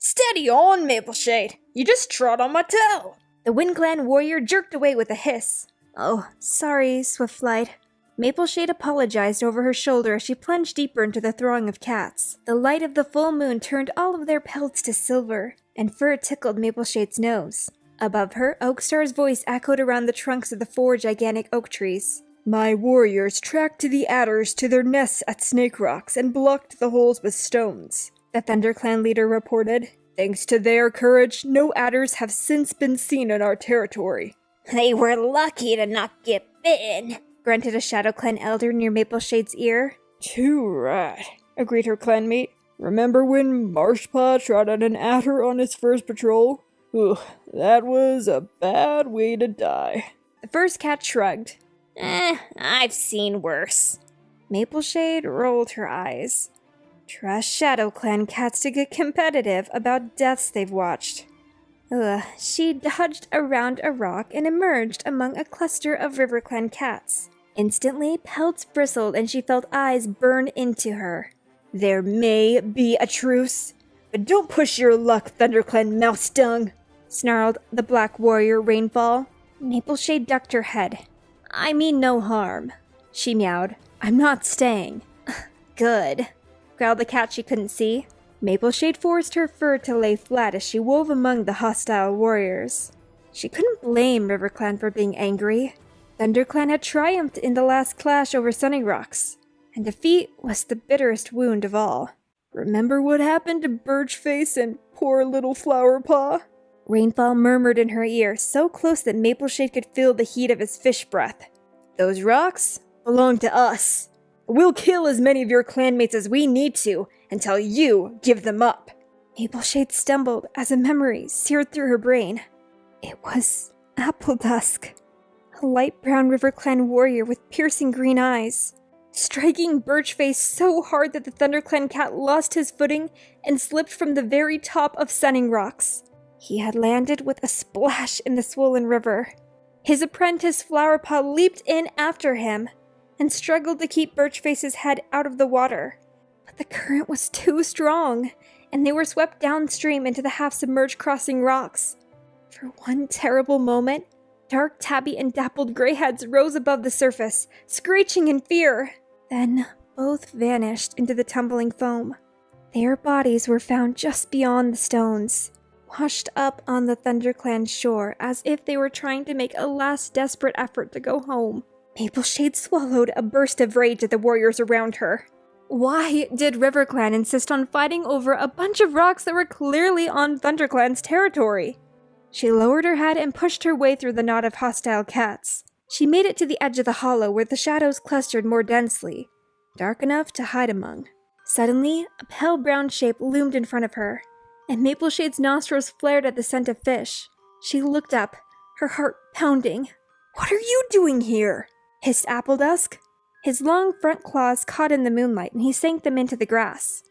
Steady on, Mapleshade! You just trod on my toe! The WindClan warrior jerked away with a hiss. Oh, sorry, Swiftflight. Mapleshade apologized over her shoulder as she plunged deeper into the throng of cats. The light of the full moon turned all of their pelts to silver, and fur tickled Mapleshade's nose. Above her, Oakstar's voice echoed around the trunks of the 4 gigantic oak trees. My warriors tracked the adders to their nests at Snake Rocks and blocked the holes with stones, the ThunderClan leader reported. Thanks to their courage, no adders have since been seen in our territory. They were lucky to not get bitten, grunted a ShadowClan elder near Mapleshade's ear. Too right, agreed her clanmate. Remember when Marshpaw trot out an adder on his first patrol? Ugh, that was a bad way to die. The first cat shrugged. I've seen worse. Mapleshade rolled her eyes. Trust ShadowClan cats to get competitive about deaths they've watched. She dodged around a rock and emerged among a cluster of RiverClan cats. Instantly, pelts bristled and she felt eyes burn into her. There may be a truce, but don't push your luck, ThunderClan mouse dung, snarled the black warrior Rainfall. Mapleshade ducked her head. I mean no harm, she meowed. I'm not staying. Good, growled the cat she couldn't see. Mapleshade forced her fur to lay flat as she wove among the hostile warriors. She couldn't blame RiverClan for being angry. ThunderClan had triumphed in the last clash over Sunny Rocks, and defeat was the bitterest wound of all. Remember what happened to Birchface and poor little Flowerpaw? Rainfall murmured in her ear, so close that Mapleshade could feel the heat of his fish breath. Those rocks belong to us. We'll kill as many of your clanmates as we need to until you give them up. Mapleshade stumbled as a memory seared through her brain. It was Appledusk, a light brown RiverClan warrior with piercing green eyes, striking Birchface so hard that the ThunderClan cat lost his footing and slipped from the very top of Sunning Rocks. He had landed with a splash in the swollen river. His apprentice Flowerpaw leaped in after him and struggled to keep Birchface's head out of the water. But the current was too strong, and they were swept downstream into the half-submerged crossing rocks. For one terrible moment, dark tabby and dappled greyheads rose above the surface, screeching in fear. Then both vanished into the tumbling foam. Their bodies were found just beyond the stones, washed up on the ThunderClan shore as if they were trying to make a last desperate effort to go home. Mapleshade swallowed a burst of rage at the warriors around her. Why did RiverClan insist on fighting over a bunch of rocks that were clearly on ThunderClan's territory? She lowered her head and pushed her way through the knot of hostile cats. She made it to the edge of the hollow where the shadows clustered more densely, dark enough to hide among. Suddenly, a pale brown shape loomed in front of her, and Mapleshade's nostrils flared at the scent of fish. She looked up, her heart pounding. What are you doing here? Hissed Appledusk. His long front claws caught in the moonlight, and he sank them into the grass.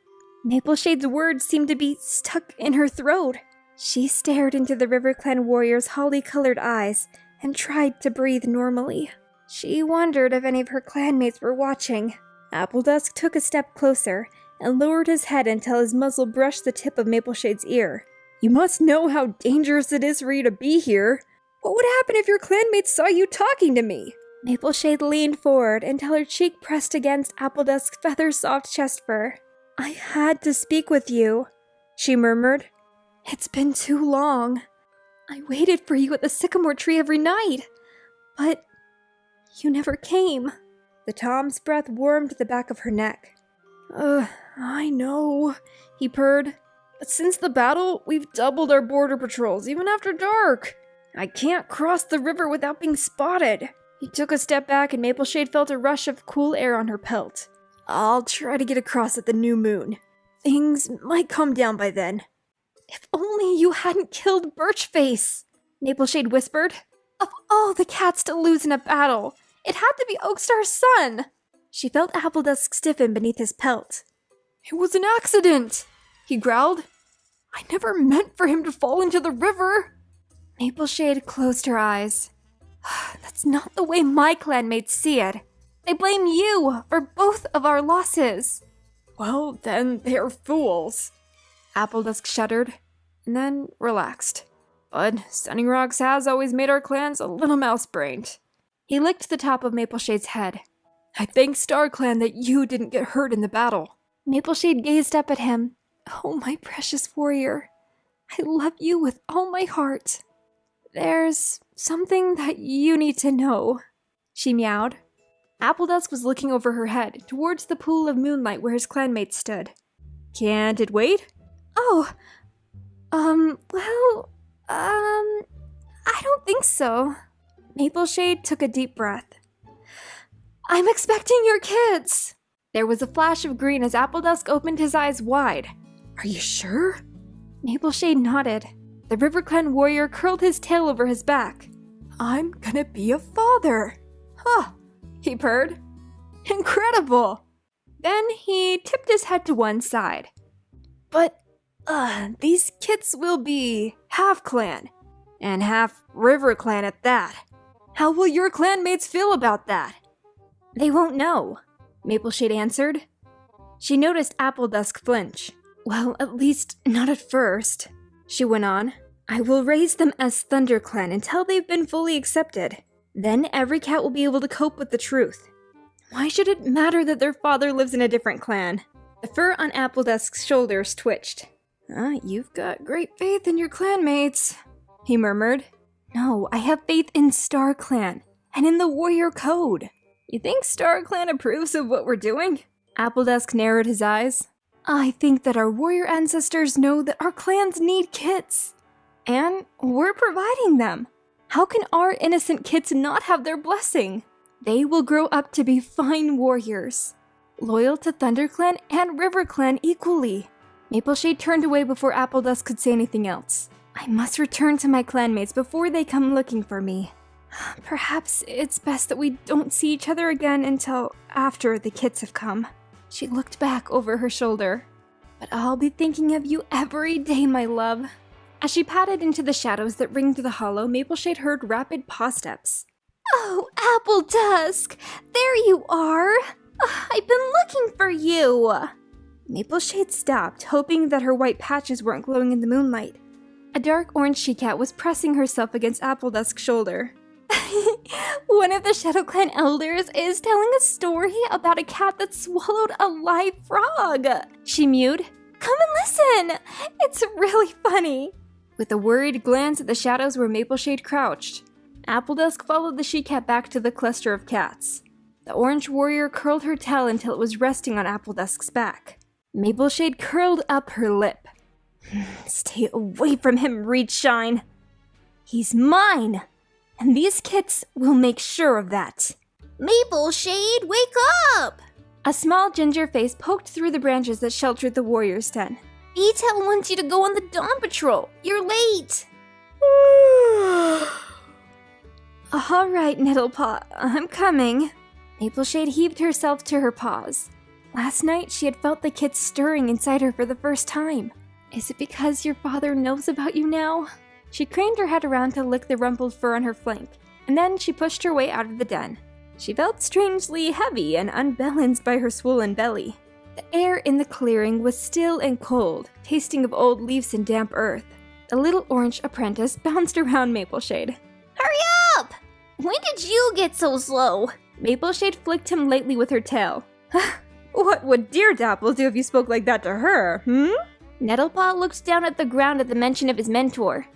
Mapleshade's words seemed to be stuck in her throat. She stared into the RiverClan warrior's holly-colored eyes and tried to breathe normally. She wondered if any of her clanmates were watching. Appledusk took a step closer and lowered his head until his muzzle brushed the tip of Mapleshade's ear. You must know how dangerous it is for you to be here. What would happen if your clanmates saw you talking to me? Mapleshade leaned forward until her cheek pressed against Appledusk's feather-soft chest fur. I had to speak with you, she murmured. It's been too long. I waited for you at the sycamore tree every night, but you never came. The Tom's breath warmed the back of her neck. I know, he purred. But since the battle, we've doubled our border patrols, even after dark. I can't cross the river without being spotted. He took a step back and Mapleshade felt a rush of cool air on her pelt. I'll try to get across at the new moon. Things might calm down by then. If only you hadn't killed Birchface, Mapleshade whispered. Of all the cats to lose in a battle, it had to be Oakstar's son. She felt Appledusk stiffen beneath his pelt. It was an accident, he growled. I never meant for him to fall into the river. Mapleshade closed her eyes. That's not the way my clanmates see it. They blame you for both of our losses. Well, then they're fools. Appledusk shuddered. and then relaxed. But Stunning Rocks has always made our clans a little mouse-brained. He licked the top of Mapleshade's head. I thank StarClan that you didn't get hurt in the battle. Mapleshade gazed up at him. Oh, my precious warrior. I love you with all my heart. There's something that you need to know, she meowed. Appledusk was looking over her head, towards the pool of moonlight where his clanmates stood. Can't it wait? Oh, I don't think so. Mapleshade took a deep breath. I'm expecting your kids! There was a flash of green as Appledusk opened his eyes wide. Are you sure? Mapleshade nodded. The RiverClan warrior curled his tail over his back. I'm gonna be a father! Huh, he purred. Incredible! Then he tipped his head to one side. But, these kids will be half clan, and half RiverClan at that. How will your clanmates feel about that? They won't know, Mapleshade answered. She noticed Appledusk flinch. Well, at least not at first, she went on. I will raise them as ThunderClan until they've been fully accepted. Then every cat will be able to cope with the truth. Why should it matter that their father lives in a different clan? The fur on Appledusk's shoulders twitched. You've got great faith in your clanmates, he murmured. No, I have faith in StarClan, and in the warrior code. You think StarClan approves of what we're doing? Appledusk narrowed his eyes. I think that our warrior ancestors know that our clans need kids. And we're providing them. How can our innocent kids not have their blessing? They will grow up to be fine warriors, loyal to ThunderClan and RiverClan equally. Mapleshade turned away before Appledusk could say anything else. I must return to my clanmates before they come looking for me. Perhaps it's best that we don't see each other again until after the kids have come. She looked back over her shoulder. But I'll be thinking of you every day, my love. As she padded into the shadows that ringed the hollow, Mapleshade heard rapid paw steps. Oh, Appledusk! There you are! I've been looking for you! Mapleshade stopped, hoping that her white patches weren't glowing in the moonlight. A dark orange she-cat was pressing herself against Appledusk's shoulder. One of the ShadowClan elders is telling a story about a cat that swallowed a live frog, she mewed. Come and listen! It's really funny. With a worried glance at the shadows where Mapleshade crouched, Appledusk followed the she-cat back to the cluster of cats. The orange warrior curled her tail until it was resting on Appledusk's back. Mapleshade curled up her lip. Stay away from him, Reedshine. He's mine, and these kits will make sure of that. Mapleshade, wake up! A small ginger face poked through the branches that sheltered the warrior's den. Beatel wants you to go on the dawn patrol. You're late. All right, Nettlepaw, I'm coming. Mapleshade heaved herself to her paws. Last night, she had felt the kits stirring inside her for the first time. Is it because your father knows about you now? She craned her head around to lick the rumpled fur on her flank, and then she pushed her way out of the den. She felt strangely heavy and unbalanced by her swollen belly. The air in the clearing was still and cold, tasting of old leaves and damp earth. The little orange apprentice bounced around Mapleshade. Hurry up! When did you get so slow? Mapleshade flicked him lightly with her tail. What would Dear Dapple do if you spoke like that to her, Nettlepaw looked down at the ground at the mention of his mentor.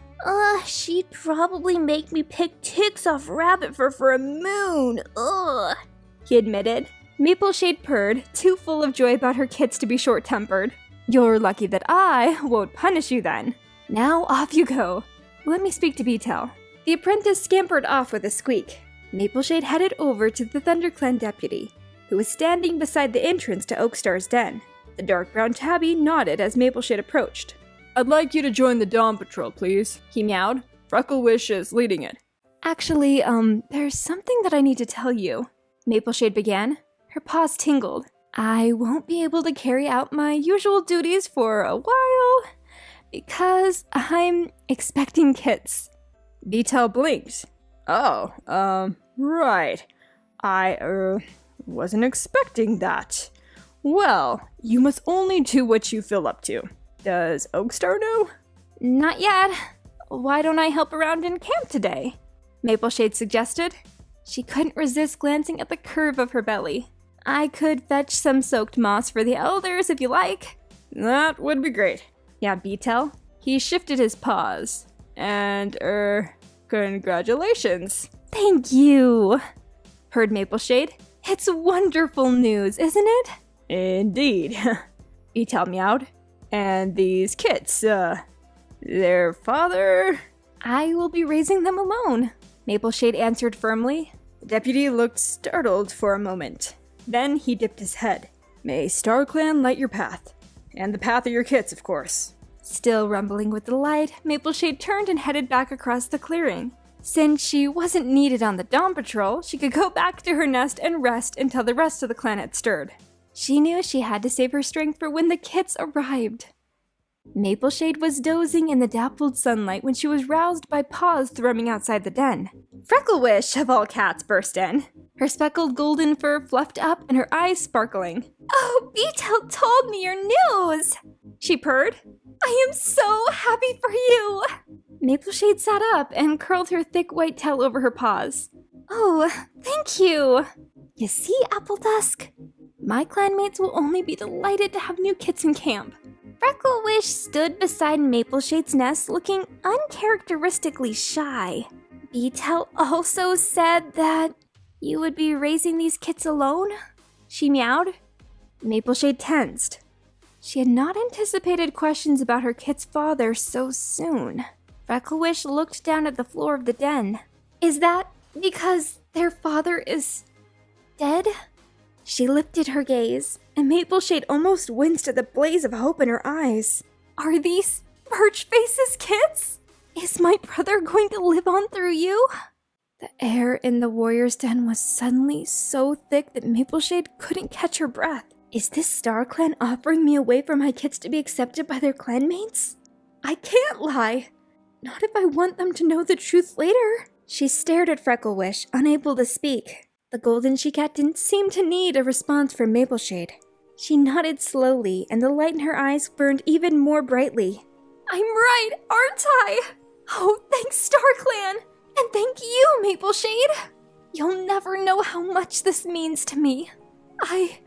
She'd probably make me pick ticks off rabbit fur for a moon. Ugh, he admitted. Mapleshade purred, too full of joy about her kits to be short-tempered. You're lucky that I won't punish you then. Now off you go. Let me speak to Beatel. The apprentice scampered off with a squeak. Mapleshade headed over to the ThunderClan deputy, who was standing beside the entrance to Oakstar's den. The dark brown tabby nodded as Mapleshade approached. I'd like you to join the Dawn Patrol, please, he meowed. Frecklewish is leading it. Actually, there's something that I need to tell you, Mapleshade began. Her paws tingled. I won't be able to carry out my usual duties for a while, because I'm expecting kits. Beatel blinked. Oh, right. I, wasn't expecting that. Well, you must only do what you feel up to. Does Oakstar know? Not yet. Why don't I help around in camp today? Mapleshade suggested. She couldn't resist glancing at the curve of her belly. I could fetch some soaked moss for the elders if you like. That would be great. Yeah, Beetle. He shifted his paws. And, congratulations. Thank you, purred Mapleshade. It's wonderful news, isn't it? Indeed. Beetle meowed. And these kids, their father? I will be raising them alone, Mapleshade answered firmly. The deputy looked startled for a moment. Then he dipped his head. May StarClan light your path. And the path of your kits, of course. Still rumbling with delight, Mapleshade turned and headed back across the clearing. Since she wasn't needed on the dawn patrol, she could go back to her nest and rest until the rest of the clan had stirred. She knew she had to save her strength for when the kits arrived. Mapleshade was dozing in the dappled sunlight when she was roused by paws thrumming outside the den. Frecklewish, of all cats, burst in, her speckled golden fur fluffed up and her eyes sparkling. Oh, Beetle told me your news, she purred. I am so happy for you. Mapleshade sat up and curled her thick white tail over her paws. Oh, thank you. You see, Appledusk? My clanmates will only be delighted to have new kits in camp. Frecklewish stood beside Mapleshade's nest looking uncharacteristically shy. Beetle also said that you would be raising these kits alone? She meowed. Mapleshade tensed. She had not anticipated questions about her kit's father so soon. Frecklewish looked down at the floor of the den. Is that because their father is dead? She lifted her gaze, and Mapleshade almost winced at the blaze of hope in her eyes. Are these Birchface's kits? Is my brother going to live on through you? The air in the warrior's den was suddenly so thick that Mapleshade couldn't catch her breath. Is this StarClan offering me a way for my kids to be accepted by their clanmates? I can't lie. Not if I want them to know the truth later. She stared at Frecklewish, unable to speak. The golden she-cat didn't seem to need a response from Mapleshade. She nodded slowly, and the light in her eyes burned even more brightly. I'm right, aren't I? Oh, thanks, StarClan! And thank you, Mapleshade! You'll never know how much this means to me. I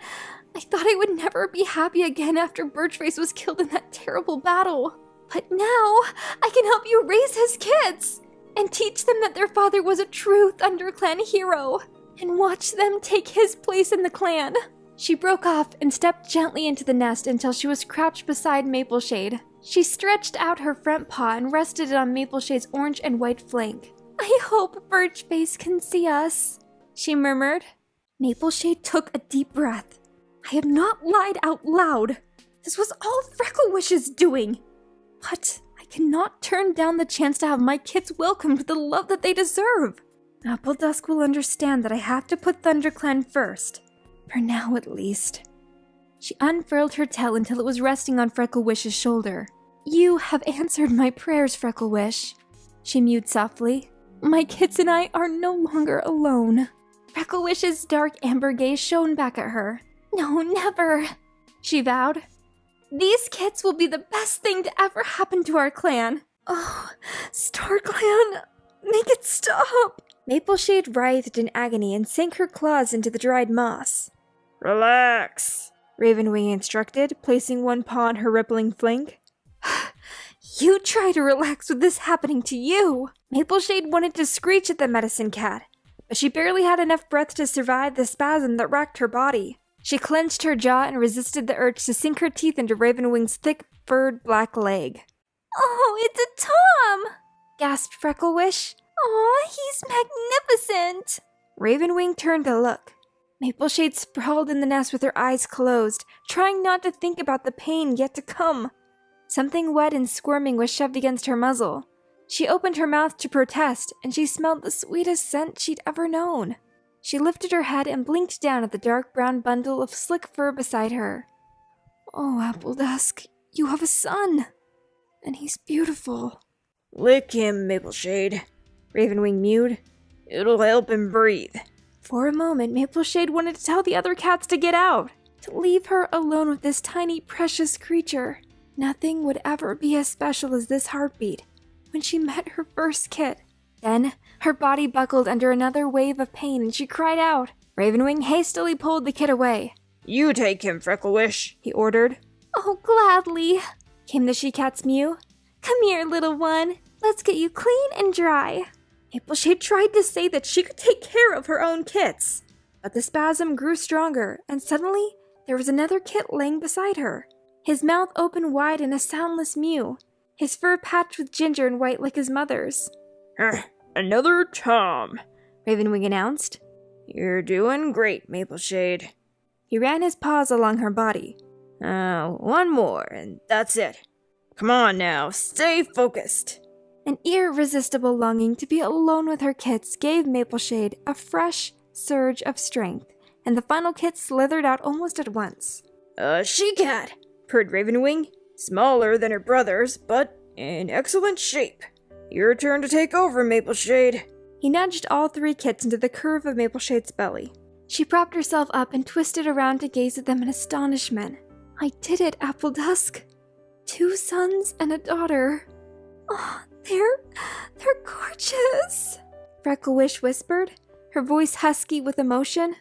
thought I would never be happy again after Birchface was killed in that terrible battle. But now, I can help you raise his kids! And teach them that their father was a true ThunderClan hero! And watch them take his place in the clan. She broke off and stepped gently into the nest until she was crouched beside Mapleshade. She stretched out her front paw and rested it on Mapleshade's orange and white flank. I hope Birchface can see us, she murmured. Mapleshade took a deep breath. I have not lied out loud. This was all Frecklewish's doing. But I cannot turn down the chance to have my kids welcomed with the love that they deserve. Appledusk will understand that I have to put ThunderClan first. For now, at least. She unfurled her tail until it was resting on Frecklewish's shoulder. You have answered my prayers, Frecklewish, she mewed softly. My kids and I are no longer alone. Frecklewish's dark amber gaze shone back at her. No, never, she vowed. These kids will be the best thing to ever happen to our clan. Oh, StarClan, make it stop. Mapleshade writhed in agony and sank her claws into the dried moss. Relax, Ravenwing instructed, placing one paw on her rippling flank. You try to relax with this happening to you. Mapleshade wanted to screech at the medicine cat, but she barely had enough breath to survive the spasm that racked her body. She clenched her jaw and resisted the urge to sink her teeth into Ravenwing's thick, furred black leg. Oh, it's a Tom! Gasped Frecklewish. Aw, he's magnificent! Ravenwing turned to look. Mapleshade sprawled in the nest with her eyes closed, trying not to think about the pain yet to come. Something wet and squirming was shoved against her muzzle. She opened her mouth to protest, and she smelled the sweetest scent she'd ever known. She lifted her head and blinked down at the dark brown bundle of slick fur beside her. Oh, Appledusk, you have a son, and he's beautiful. Lick him, Mapleshade, Ravenwing mewed. It'll help him breathe. For a moment, Mapleshade wanted to tell the other cats to get out, to leave her alone with this tiny, precious creature. Nothing would ever be as special as this heartbeat when she met her first kit. Then, her body buckled under another wave of pain and she cried out. Ravenwing hastily pulled the kid away. You take him, Frecklewish, he ordered. Oh, gladly, came the she-cat's mew. Come here, little one. Let's get you clean and dry. Mapleshade tried to say that she could take care of her own kits, but the spasm grew stronger, and suddenly there was another kit laying beside her. His mouth open wide in a soundless mew, his fur patched with ginger and white like his mother's. Another Tom, Ravenwing announced. You're doing great, Mapleshade. He ran his paws along her body. One more, and that's it. Come on now, stay focused. An irresistible longing to be alone with her kits gave Mapleshade a fresh surge of strength, and the final kit slithered out almost at once. A she-cat, purred Ravenwing. Smaller than her brothers, but in excellent shape. Your turn to take over, Mapleshade. He nudged all 3 kits into the curve of Mapleshade's belly. She propped herself up and twisted around to gaze at them in astonishment. I did it, Appledusk. 2 sons and a daughter. Oh, they're gorgeous, Frecklewish whispered, her voice husky with emotion.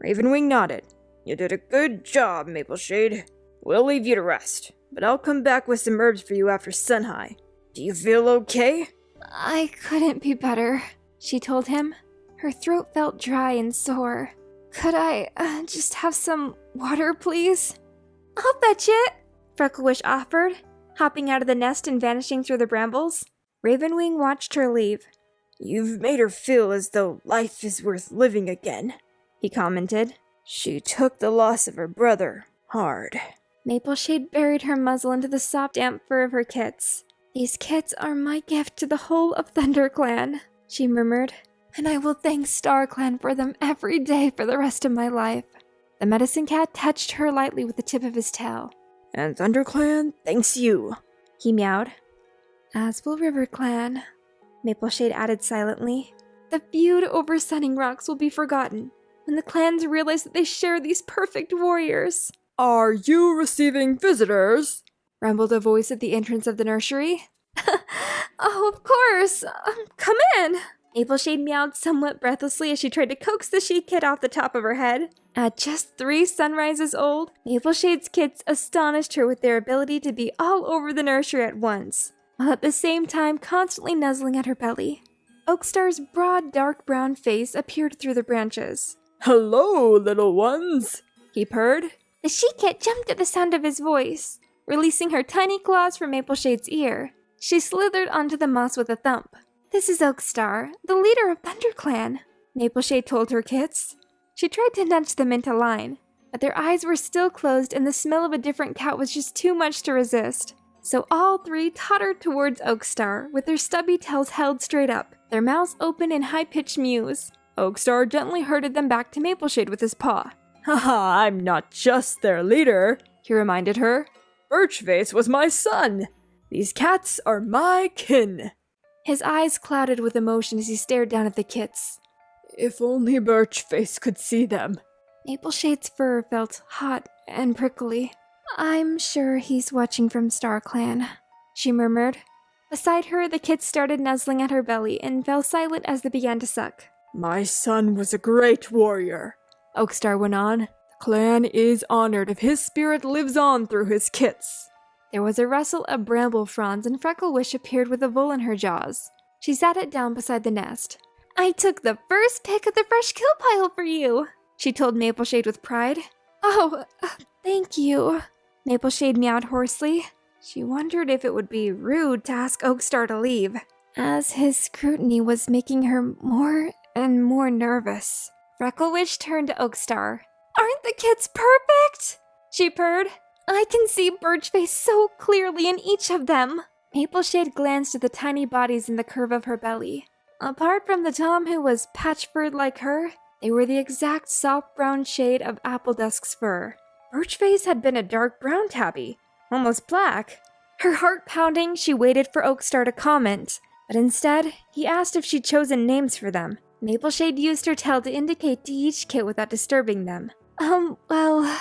Ravenwing nodded. You did a good job, Mapleshade. We'll leave you to rest, but I'll come back with some herbs for you after Sunhigh. Do you feel okay? I couldn't be better, she told him. Her throat felt dry and sore. Could I just have some water, please? I'll fetch it, Frecklewish offered, hopping out of the nest and vanishing through the brambles. Ravenwing watched her leave. You've made her feel as though life is worth living again, he commented. She took the loss of her brother hard. Mapleshade buried her muzzle into the soft, damp fur of her kits. These kits are my gift to the whole of ThunderClan, she murmured, and I will thank StarClan for them every day for the rest of my life. The medicine cat touched her lightly with the tip of his tail. And ThunderClan thanks you, he meowed. As will RiverClan, Mapleshade added silently. The feud over Sunning Rocks will be forgotten when the clans realize that they share these perfect warriors. Are you receiving visitors? Rumbled a voice at the entrance of the nursery. Oh, of course. Come in. Mapleshade meowed somewhat breathlessly as she tried to coax the she-kit off the top of her head. At just 3 sunrises old, Mapleshade's kits astonished her with their ability to be all over the nursery at once, while at the same time constantly nuzzling at her belly. Oakstar's broad, dark brown face appeared through the branches. Hello, little ones, he purred. The she-kit jumped at the sound of his voice. Releasing her tiny claws from Mapleshade's ear, she slithered onto the moss with a thump. This is Oakstar, the leader of ThunderClan, Mapleshade told her kits. She tried to nudge them into line, but their eyes were still closed and the smell of a different cat was just too much to resist. So all 3 tottered towards Oakstar, with their stubby tails held straight up, their mouths open in high-pitched mews. Oakstar gently herded them back to Mapleshade with his paw. Haha, I'm not just their leader, he reminded her. Birchface was my son. These cats are my kin. His eyes clouded with emotion as he stared down at the kits. If only Birchface could see them. Mapleshade's fur felt hot and prickly. I'm sure he's watching from StarClan, she murmured. Beside her, the kits started nuzzling at her belly and fell silent as they began to suck. My son was a great warrior, Oakstar went on. The clan is honored if his spirit lives on through his kits. There was a rustle of bramble fronds and Frecklewish appeared with a vole in her jaws. She sat it down beside the nest. I took the first pick of the fresh kill pile for you, she told Mapleshade with pride. Oh, thank you, Mapleshade meowed hoarsely. She wondered if it would be rude to ask Oakstar to leave, as his scrutiny was making her more and more nervous. Frecklewish turned to Oakstar. Aren't the kits perfect? She purred. I can see Birchface so clearly in each of them. Mapleshade glanced at the tiny bodies in the curve of her belly. Apart from the Tom who was patch-furred like her, they were the exact soft brown shade of Appledusk's fur. Birchface had been a dark brown tabby, almost black. Her heart pounding, she waited for Oakstar to comment, but instead, he asked if she'd chosen names for them. Mapleshade used her tail to indicate to each kit without disturbing them. Well,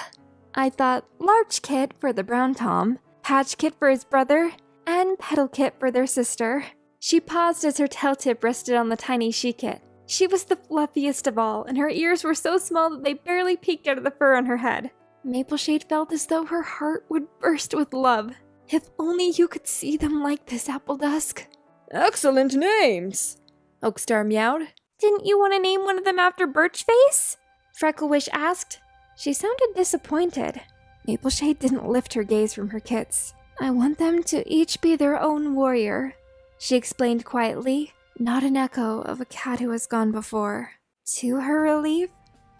I thought Larch Kit for the brown Tom, Patch Kit for his brother, and Petal Kit for their sister. She paused as her tail tip rested on the tiny she-kit. She was the fluffiest of all, and her ears were so small that they barely peeked out of the fur on her head. Mapleshade felt as though her heart would burst with love. If only you could see them like this, Appledusk. Excellent names! Oakstar meowed. Didn't you want to name one of them after Birchface? Frecklewish asked. She sounded disappointed. Mapleshade didn't lift her gaze from her kits. I want them to each be their own warrior, she explained quietly, not an echo of a cat who has gone before. To her relief,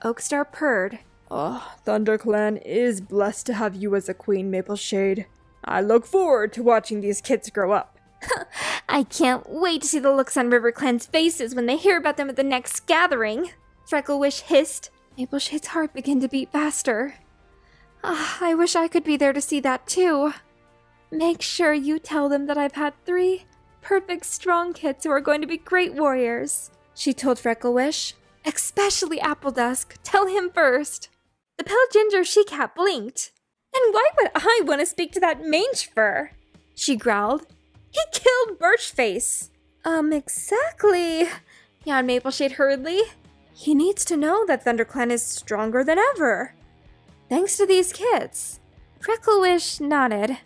Oakstar purred. Oh, ThunderClan is blessed to have you as a queen, Mapleshade. I look forward to watching these kids grow up. I can't wait to see the looks on RiverClan's faces when they hear about them at the next gathering, Frecklewish hissed. Mapleshade's heart began to beat faster. I wish I could be there to see that too. Make sure you tell them that I've had 3 perfect strong kids who are going to be great warriors, she told Frecklewish. Especially Appledusk. Tell him first. The pale ginger she-cat blinked. And why would I want to speak to that mange fur? She growled. He killed Birchface. Exactly, yawned Mapleshade hurriedly. He needs to know that ThunderClan is stronger than ever. Thanks to these kids. Frecklewish nodded.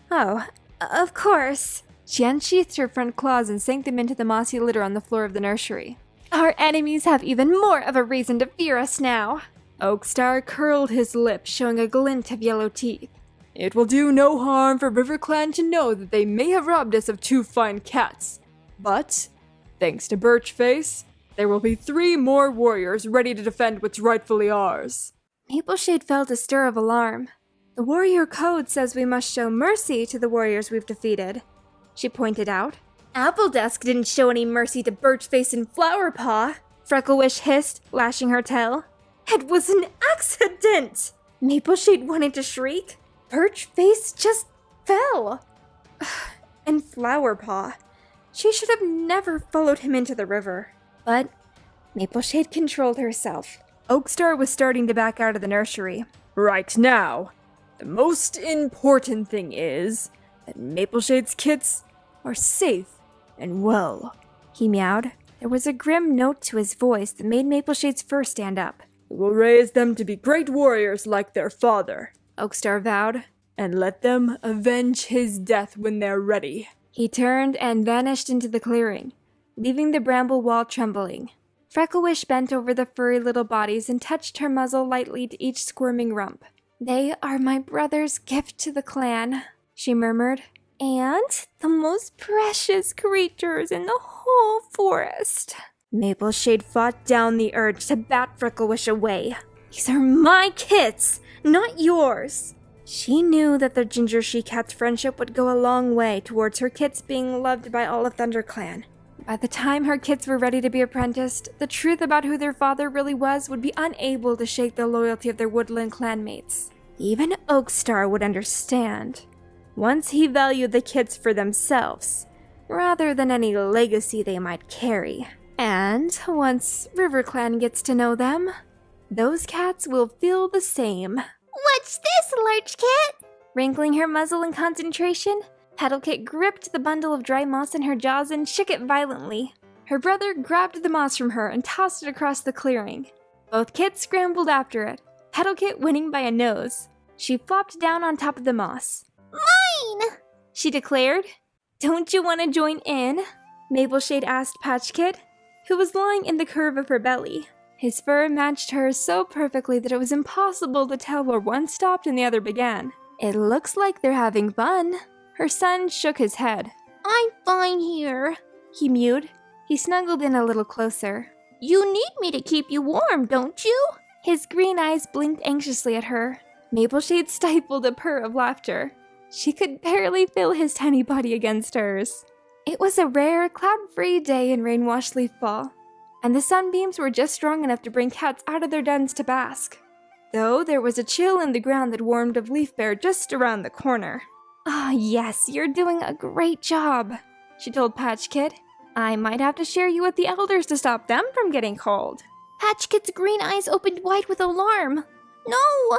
Oh, of course. She unsheathed her front claws and sank them into the mossy litter on the floor of the nursery. Our enemies have even more of a reason to fear us now. Oakstar curled his lip, showing a glint of yellow teeth. It will do no harm for RiverClan to know that they may have robbed us of 2 fine cats. But, thanks to Birchface, there will be 3 more warriors ready to defend what's rightfully ours. Mapleshade felt a stir of alarm. The warrior code says we must show mercy to the warriors we've defeated, she pointed out. Appledusk didn't show any mercy to Birchface and Flowerpaw, Frecklewish hissed, lashing her tail. It was an accident! Mapleshade wanted to shriek. Birchface just fell. And Flowerpaw. She should have never followed him into the river. But Mapleshade controlled herself. Oakstar was starting to back out of the nursery. Right now, the most important thing is that Mapleshade's kits are safe and well, he meowed. There was a grim note to his voice that made Mapleshade's fur stand up. We will raise them to be great warriors like their father, Oakstar vowed, and let them avenge his death when they're ready. He turned and vanished into the clearing, leaving the bramble wall trembling. Frecklewish bent over the furry little bodies and touched her muzzle lightly to each squirming rump. They are my brother's gift to the clan, she murmured. And the most precious creatures in the whole forest. Mapleshade fought down the urge to bat Frecklewish away. These are my kits, not yours. She knew that the ginger she-cat's friendship would go a long way towards her kits being loved by all of ThunderClan. By the time her kits were ready to be apprenticed, the truth about who their father really was would be unable to shake the loyalty of their woodland clanmates. Even Oakstar would understand, once he valued the kits for themselves, rather than any legacy they might carry. And once RiverClan gets to know them, those cats will feel the same. What's this, large cat? Wrinkling her muzzle in concentration, Petalkit gripped the bundle of dry moss in her jaws and shook it violently. Her brother grabbed the moss from her and tossed it across the clearing. Both kits scrambled after it, Petalkit winning by a nose. She flopped down on top of the moss. Mine! She declared. Don't you want to join in? Mapleshade asked Patchkit, who was lying in the curve of her belly. His fur matched hers so perfectly that it was impossible to tell where one stopped and the other began. It looks like they're having fun. Her son shook his head. I'm fine here, he mewed. He snuggled in a little closer. You need me to keep you warm, don't you? His green eyes blinked anxiously at her. Mapleshade stifled a purr of laughter. She could barely feel his tiny body against hers. It was a rare, cloud-free day in rain-washed leaf fall, and the sunbeams were just strong enough to bring cats out of their dens to bask. Though there was a chill in the ground that warmed of leaf bare just around the corner. Ah, yes, you're doing a great job, she told Patchkit. I might have to share you with the elders to stop them from getting cold. Patchkit's green eyes opened wide with alarm. No!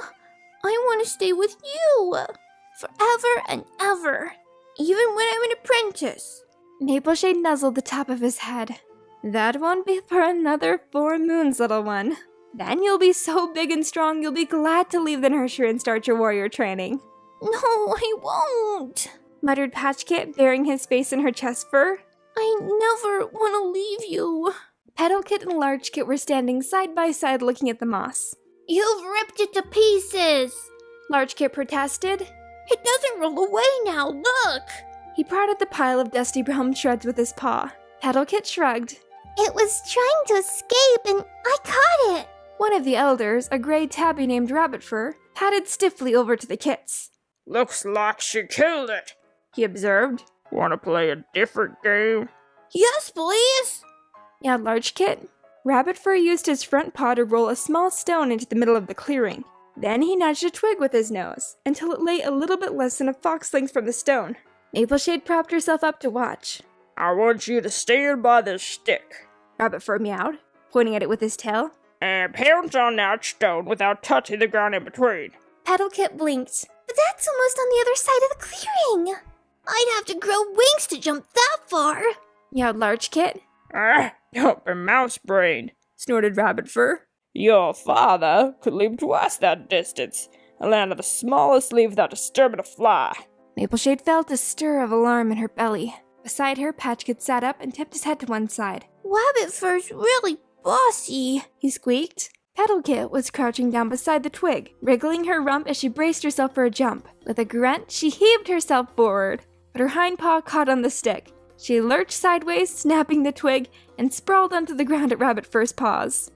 I want to stay with you! forever and ever, even when I'm an apprentice. Mapleshade nuzzled the top of his head. That won't be for another 4 moons, little one. Then you'll be so big and strong you'll be glad to leave the nursery and start your warrior training. No, I won't, muttered Patch Kit, burying his face in her chest fur. I never want to leave you. Petal Kit and Large Kit were standing side by side looking at the moss. You've ripped it to pieces. Large Kit protested. It doesn't roll away now, look. He prodded the pile of dusty brown shreds with his paw. Petal Kit shrugged. It was trying to escape and I caught it. One of the elders, a gray tabby named Rabbit Fur, padded stiffly over to the kits. Looks like she killed it, he observed. Want to play a different game? Yes, please, yelled Large Kit. Rabbit Fur used his front paw to roll a small stone into the middle of the clearing. Then he nudged a twig with his nose, until it lay a little bit less than a fox length from the stone. Mapleshade propped herself up to watch. I want you to stand by this stick, Rabbit Fur meowed, pointing at it with his tail. And pounce on that stone without touching the ground in between. Petal Kit blinked. But that's almost on the other side of the clearing. I'd have to grow wings to jump that far, yelled Large Kit. Don't be mouse brain, snorted Rabbit Fur. Your father could leap twice that distance and land on the smallest leaf without disturbing a fly. Mapleshade felt a stir of alarm in her belly. Beside her, Patch Kit sat up and tipped his head to one side. Rabbit Fur's really bossy, he squeaked. Petal Kit was crouching down beside the twig, wriggling her rump as she braced herself for a jump. With a grunt, she heaved herself forward, but her hind paw caught on the stick. She lurched sideways, snapping the twig, and sprawled onto the ground at Rabbit Fur's paws.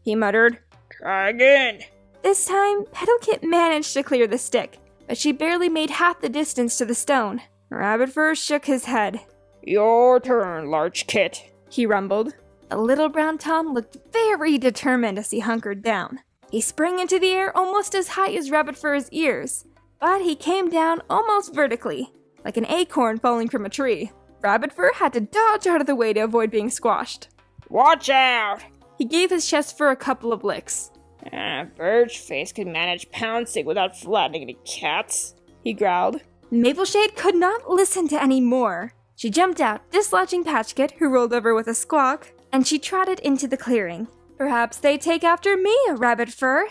He muttered. Try again. This time, Petal Kit managed to clear the stick, but she barely made half the distance to the stone. Rabbit Fur shook his head. Your turn, Large Kit, he rumbled. The little brown Tom looked very determined as he hunkered down. He sprang into the air almost as high as Rabbit Fur's ears, but he came down almost vertically, like an acorn falling from a tree. Rabbit Fur had to dodge out of the way to avoid being squashed. Watch out! He gave his chest fur a couple of licks. Birchface could manage pouncing without flattening any cats, he growled. Mapleshade could not listen to any more. She jumped out, dislodging Patch Kit, who rolled over with a squawk, and she trotted into the clearing. Perhaps they take after me, Rabbit Fur.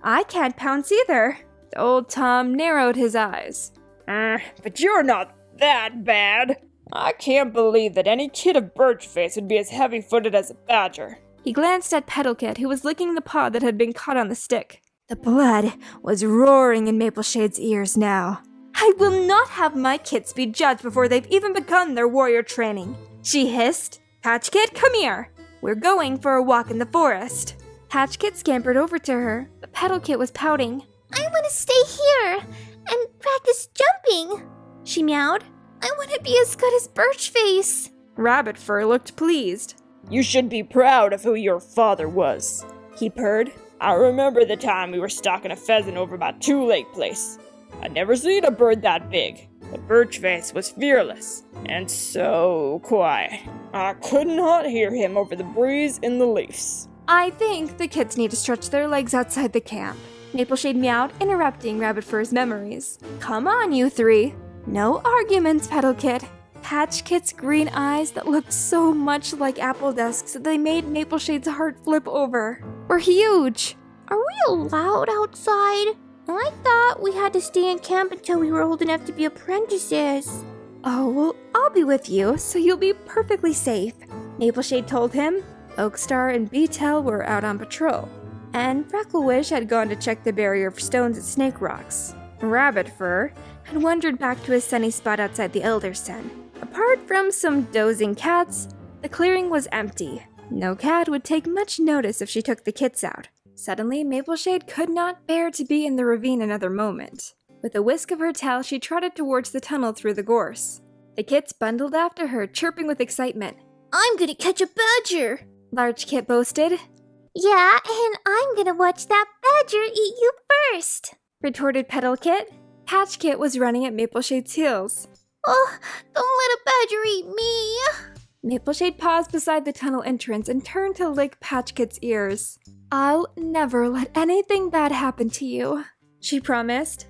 I can't pounce either. The old Tom narrowed his eyes. But you're not that bad. I can't believe that any kid of Birchface would be as heavy-footed as a badger. He glanced at Petal Kit, who was licking the paw that had been caught on the stick. The blood was roaring in Mapleshade's ears now. I will not have my kits be judged before they've even begun their warrior training, she hissed. Patch Kit, come here. We're going for a walk in the forest. Patch Kit scampered over to her, but Petal Kit was pouting. I want to stay here and practice jumping, she meowed. I want to be as good as Birchface. Rabbit Fur looked pleased. You should be proud of who your father was, he purred. I remember the time we were stalking a pheasant over by 2 Lake Place. I'd never seen a bird that big, but Birchface was fearless and so quiet. I could not hear him over the breeze in the leaves. I think the kids need to stretch their legs outside the camp. Mapleshade meowed, interrupting Rabbit Fur's memories. Come on, you 3. No arguments, Petal Kit. Patch Kit's green eyes that looked so much like Appledusk's that they made Mapleshade's heart flip over were huge. Are we allowed outside? I thought we had to stay in camp until we were old enough to be apprentices. Oh, well, I'll be with you, so you'll be perfectly safe, Mapleshade told him. Oakstar and Beetle were out on patrol, and Frecklewish had gone to check the barrier for stones at Snake Rocks. Rabbit Fur had wandered back to his sunny spot outside the Elder's den. Apart from some dozing cats, the clearing was empty. No cat would take much notice if she took the kits out. Suddenly, Mapleshade could not bear to be in the ravine another moment. With a whisk of her tail, she trotted towards the tunnel through the gorse. The kits bundled after her, chirping with excitement. I'm gonna catch a badger, Large Kit boasted. Yeah, and I'm gonna watch that badger eat you first, retorted Petal Kit. Patch Kit was running at Mapleshade's heels. Oh, don't let a badger eat me. Mapleshade paused beside the tunnel entrance and turned to lick Patch Kit's ears. I'll never let anything bad happen to you, she promised.